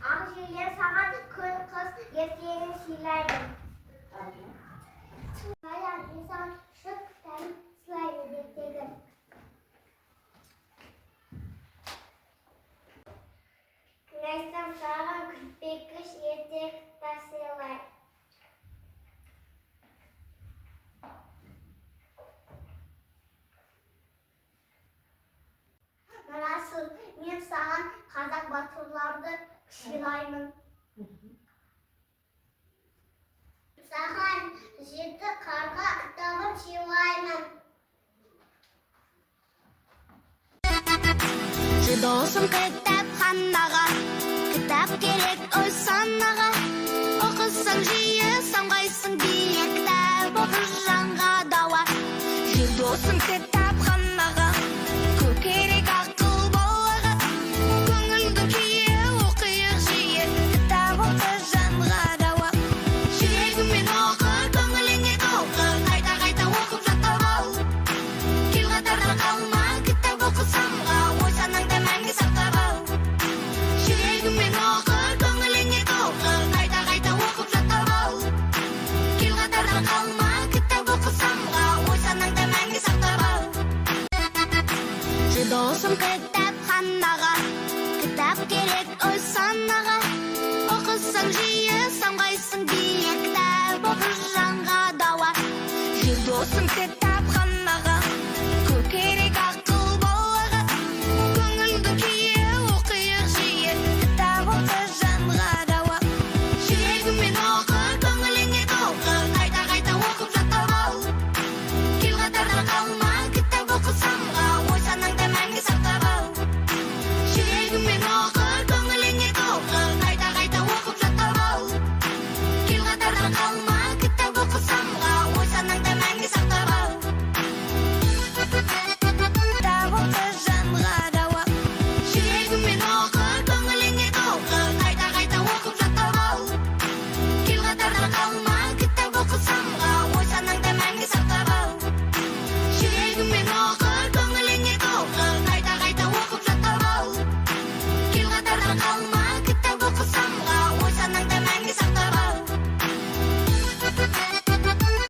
Ақ желден саған күн қыз ертеңін сыйлайды. Баян инсан шық кітабын сылайды беттегі. Күн айтсам саған күтпеккіш ертек тасылай. Расыл, мен саған қазақ батырларды сыйлаймын. Саған жеті қарға кітабын сыйлаймын. Досым кітапханаға, кітап керек өз санаға. Оқысаң жиі самғайсың бие, кітап оқыр жанға дауа. Досым кітапханаға, көп керек ақыл балаға. Көңілдің күйі оқиық жиі, кітап оқыр жанға дауа. Жүрегімен оқы, көңіліңе толқы, қайта оқып жаттап ал. Кел қатарда қалма, кітап оқы самға, ой санаңда мәңгі сақтап ал. Жүрегімен оқы, көңіліңе толқы, қайта оқып жаттап ал. Кел қатарда қалма, кітап оқы самға, ой санаңда мәңгі сақтап ал. Досым кітапханаға, кітап керек өз санаға. Оқысаң жиі самғайсың бие, кітап оқыр жанға дауа. Досым